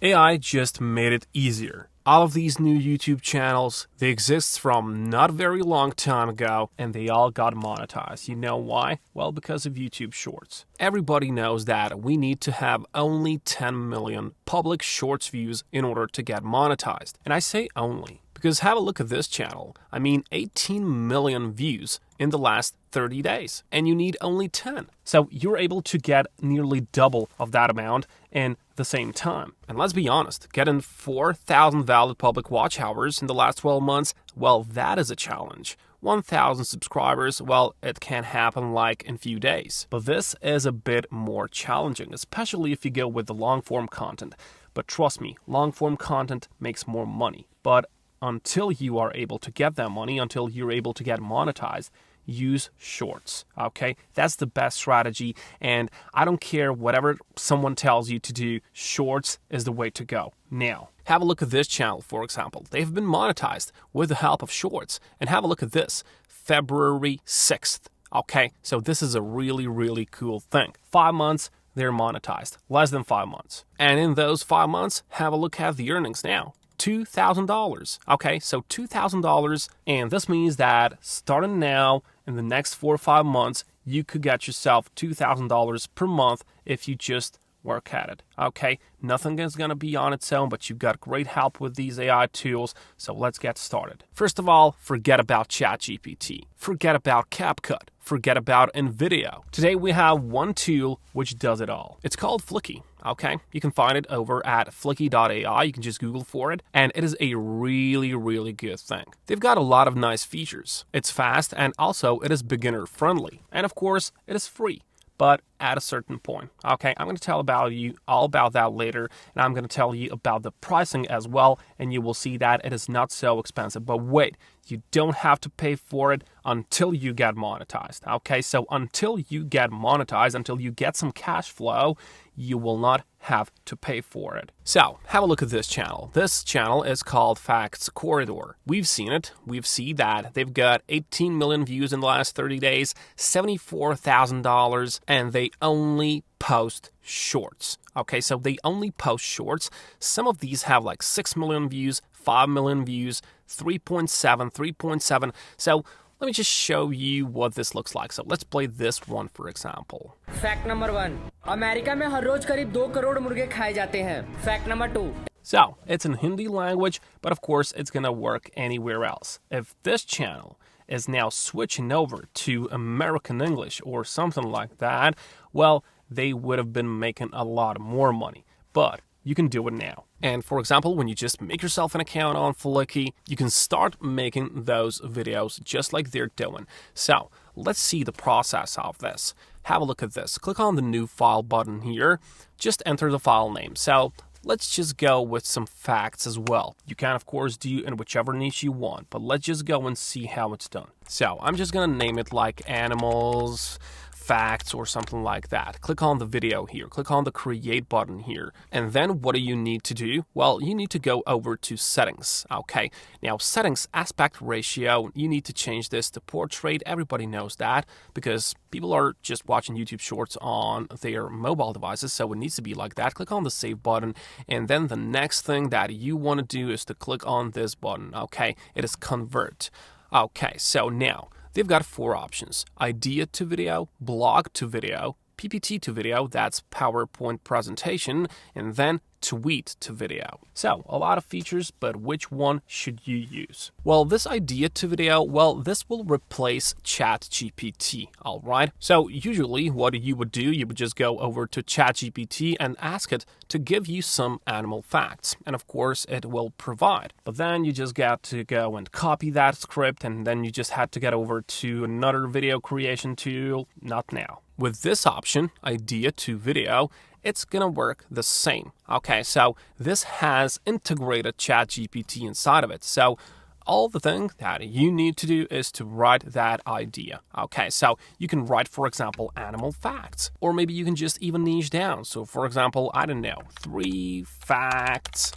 AI just made it easier. All of these new YouTube channels, they exist from not very long time ago, and they all got monetized. You know why? Well, because of YouTube Shorts. Everybody knows that we need to have only 10 million public Shorts views in order to get monetized. And I say only, because have a look at this channel. I mean, 18 million views in the last 30 days, and you need only 10. So you're able to get nearly double of that amount in the same time. And let's be honest, getting 4,000 valid public watch hours in the last 12 months, well, that is a challenge. 1,000 subscribers, well, it can happen like in few days. But this is a bit more challenging, especially if you go with the long-form content. But trust me, long-form content makes more money. But until you are able to get that money, until you're able to get monetized, use Shorts, okay? That's the best strategy, and I don't care whatever someone tells you to do, Shorts is the way to go. Now, have a look at this channel, for example. They've been monetized with the help of Shorts, and have a look at this, February 6th, okay? So this is a really, really cool thing. 5 months, they're monetized, less than 5 months. And in those 5 months, have a look at the earnings now. $2,000. Okay, so $2,000, and this means that starting now in the next 4 or 5 months, you could get yourself $2,000 per month if you just work at it. Okay, nothing is going to be on its own, but you've got great help with these AI tools, so let's get started. First of all, forget about ChatGPT. Forget about CapCut. Forget about NVIDIA. Today we have one tool which does it all. It's called Fliki. Okay, you can find it over at fliki.ai. You can just Google for it, and it is a really, really good thing. They've got a lot of nice features. It's fast, and also it is beginner friendly. And of course, it is free, but at a certain point. Okay, I'm going to tell you all about that later, and I'm going to tell you about the pricing as well, and you will see that it is not so expensive. But wait, you don't have to pay for it until you get monetized. Okay, so until you get monetized, until you get some cash flow, you will not have to pay for it. So, have a look at this channel. This channel is called Facts Corridor. We've seen it. We've seen that they've got 18 million views in the last 30 days, $74,000, and they only post Shorts. Okay, so they only post Shorts. Some of these have like 6 million views, 5 million views, 3.7. So let me just show you what this looks like. So let's play this one, for example. Fact number 1. America में हर रोज करीब 2 करोड़ मुर्गे खाए जाते हैं. Fact number 2. So it's in Hindi language, but of course it's gonna work anywhere else. If this channel is now switching over to American English or something like that, well, they would have been making a lot more money. But you can do it now. And for example, when you just make yourself an account on Fliki, you can start making those videos just like they're doing. So let's see the process of this. Have a look at this. Click on the new file button here. Just enter the file name. So let's just go with some facts as well. You can, of course, do in whichever niche you want, but let's just go and see how it's done. So I'm just going to name it like animals, facts, or something like that. Click on the video here. Click on the create button here. And then what do you need to do? Well, you need to go over to settings. Okay. Now, settings, aspect ratio, you need to change this to portrait. Everybody knows that because people are just watching YouTube Shorts on their mobile devices, so it needs to be like that. Click on the save button, and then the next thing that you want to do is to click on this button. Okay. It is convert. Okay. So now, they've got 4 options: idea to video, blog to video, PPT to video, that's PowerPoint presentation, and then tweet to video. So, a lot of features, but which one should you use? Well, this idea to video, well, this will replace ChatGPT, all right? So, usually what you would do, you would just go over to ChatGPT and ask it to give you some animal facts. And of course, it will provide. But then you just got to go and copy that script, and then you just had to get over to another video creation tool. Not now. With this option, idea to video, it's gonna work the same. Okay, so this has integrated ChatGPT inside of it. So all the thing that you need to do is to write that idea. Okay, so you can write, for example, animal facts, or maybe you can just even niche down. So for example, I don't know, 3 facts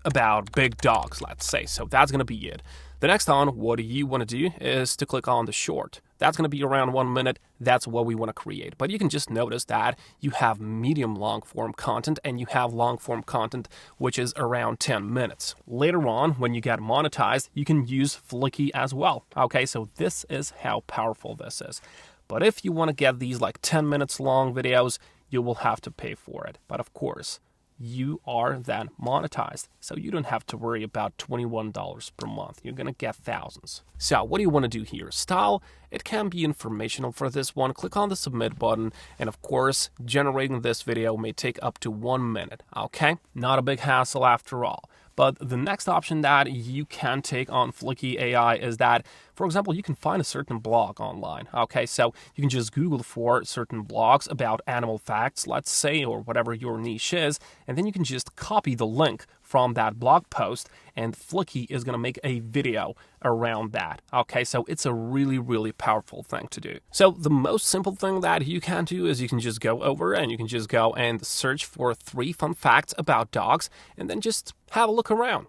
about big dogs, let's say. So that's gonna be it. The next on, what you want to do is to click on the short. That's going to be around 1 minute. That's what we want to create. But you can just notice that you have medium long form content and you have long form content, which is around 10 minutes. Later on, when you get monetized, you can use Fliki as well. Okay, so this is how powerful this is. But if you want to get these like 10 minutes long videos, you will have to pay for it. But of course, you are then monetized, so you don't have to worry about $21 per month. You're gonna get thousands. So what do you want to do here? Style, it can be informational for this one. Click on the submit button, and of course, generating this video may take up to 1 minute, okay? Not a big hassle after all. But the next option that you can take on Fliki AI is that, for example, you can find a certain blog online. Okay, so you can just Google for certain blogs about animal facts, let's say, or whatever your niche is, and then you can just copy the link from that blog post, and Fliki is going to make a video around that. Okay, so it's a really, really powerful thing to do. So the most simple thing that you can do is you can just go over and you can just go and search for 3 fun facts about dogs, and then just have a look around,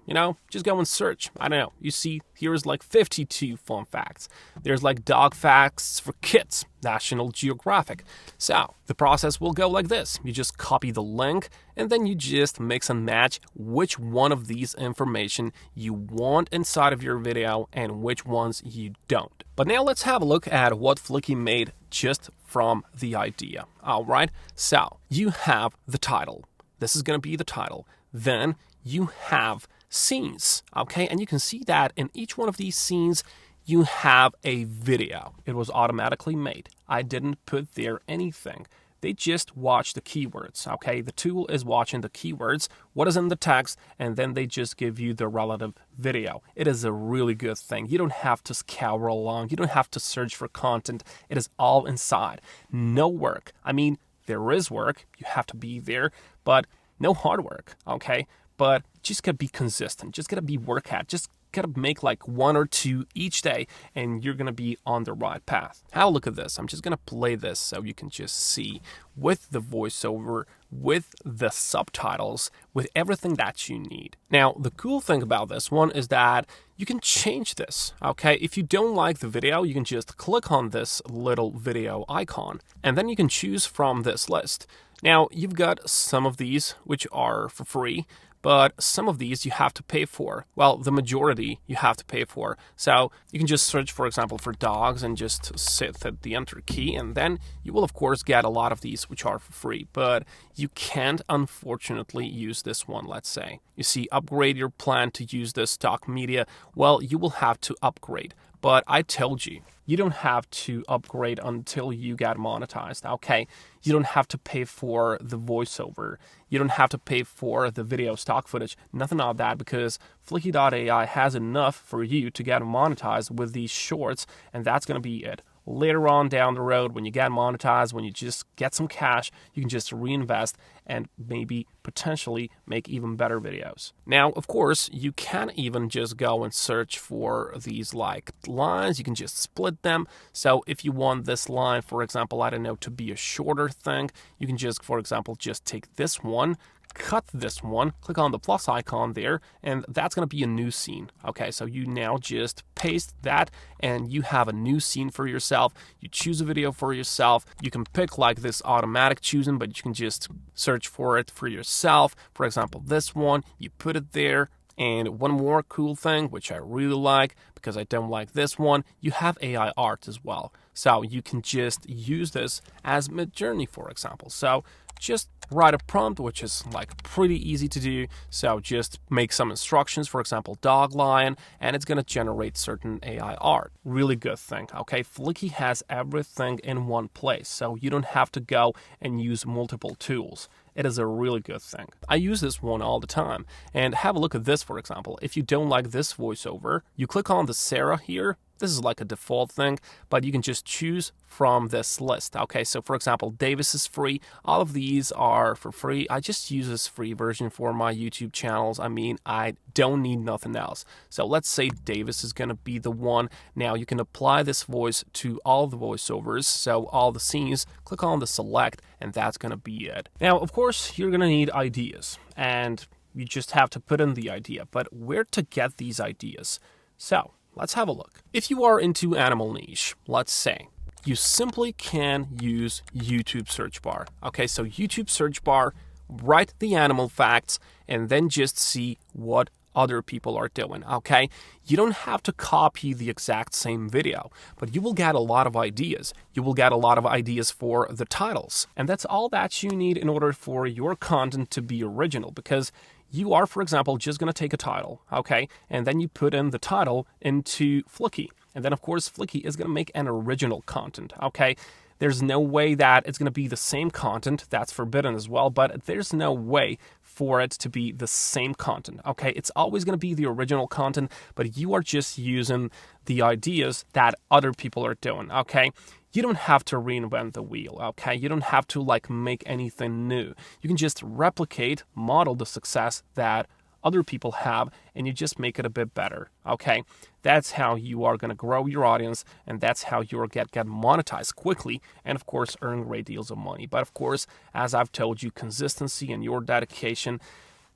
just go and search. I don't know, you see here's like 52 fun facts. There's like dog facts for kids, National Geographic. So the process will go like this. You just copy the link and then you just mix and match which one of these information you want inside of your video and which ones you don't. But now let's have a look at what Fliki made just from the idea. All right, so you have the title. This is going to be the title. Then you have scenes, okay? And you can see that in each one of these scenes, you have a video. It was automatically made. I didn't put there anything. They just watch the keywords, okay? The tool is watching the keywords, what is in the text, and then they just give you the relative video. It is a really good thing. You don't have to scour along. You don't have to search for content. It is all inside. No work. I mean, there is work. You have to be there, but no hard work, okay? But just gotta be consistent. Just gotta be work at. Just gotta make like 1 or 2 each day, and you're gonna be on the right path. Have a look at this. I'm just gonna play this so you can just see with the voiceover, with the subtitles, with everything that you need. Now, the cool thing about this one is that you can change this, okay? If you don't like the video, you can just click on this little video icon, and then you can choose from this list. Now, you've got some of these which are for free, but some of these you have to pay for. Well, the majority you have to pay for. So you can just search, for example, for dogs and just sit at the enter key, and then you will, of course, get a lot of these which are for free. But you can't, unfortunately, use this one, let's say. You see, upgrade your plan to use this stock media. Well, you will have to upgrade. But I told you, you don't have to upgrade until you get monetized, okay? You don't have to pay for the voiceover. You don't have to pay for the video stock footage. Nothing of that, because Fliki.ai has enough for you to get monetized with these shorts, and that's going to be it. Later on down the road, when you get monetized, when you just get some cash, you can just reinvest and maybe potentially make even better videos. Now, of course, you can even just go and search for these like lines. You can just split them. So if you want this line, for example, I don't know, to be a shorter thing, you can just, for example, just take this one, cut this one, click on the plus icon there, and that's going to be a new scene. Okay, so you now just paste that and you have a new scene for yourself. You choose a video for yourself. You can pick like this automatic choosing, but you can just search for it for yourself. For example, this one, you put it there. And one more cool thing, which I really like, because I don't like this one, you have AI art as well. So you can just use this as Midjourney, for example. So just write a prompt, which is like pretty easy to do. So just make some instructions, for example, dog, lion, and it's going to generate certain AI art. Really good thing, okay? Fliki has everything in one place, so you don't have to go and use multiple tools. It is a really good thing. I use this one all the time. And have a look at this, for example. If you don't like this voiceover, you click on the Sarah here. This is like a default thing, but you can just choose from this list. Okay, so for example, Davis is free. All of these are for free. I just use this free version for my YouTube channels. I mean, I don't need nothing else. So let's say Davis is going to be the one. Now you can apply this voice to all the voiceovers. So all the scenes, click on the select, and that's going to be it. Now, of course, you're going to need ideas, and you just have to put in the idea. But where to get these ideas? So Let's have a look. If you are into animal niche, let's say, you simply can use YouTube search bar. Okay, so YouTube search bar, write the animal facts, and then just see what other people are doing. Okay, you don't have to copy the exact same video, but you will get a lot of ideas. You will get a lot of ideas for the titles, and that's all that you need in order for your content to be original, because you are, for example, just going to take a title, okay, and then you put in the title into Fliki. And then, of course, Fliki is going to make an original content, okay? There's no way that it's going to be the same content. That's forbidden as well, but there's no way for it to be the same content, okay? It's always going to be the original content, but you are just using the ideas that other people are doing, okay? You don't have to reinvent the wheel, okay? You don't have to, make anything new. You can just replicate, model the success that other people have, and you just make it a bit better, okay? That's how you are going to grow your audience, and that's how you'll get monetized quickly, and of course earn great deals of money. But of course, as I've told you, consistency and your dedication,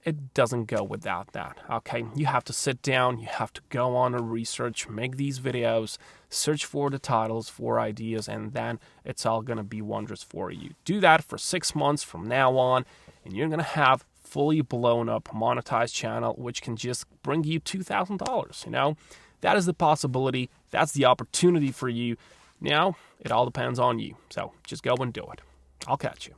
it doesn't go without that, okay? You have to sit down, you have to go on a research, make these videos, search for the titles, for ideas, and then it's all going to be wondrous for you. Do that for 6 months from now on, and you're going to have fully blown up monetized channel, which can just bring you $2,000, you know? That is the possibility. That's the opportunity for you. Now, it all depends on you. So just go and do it. I'll catch you.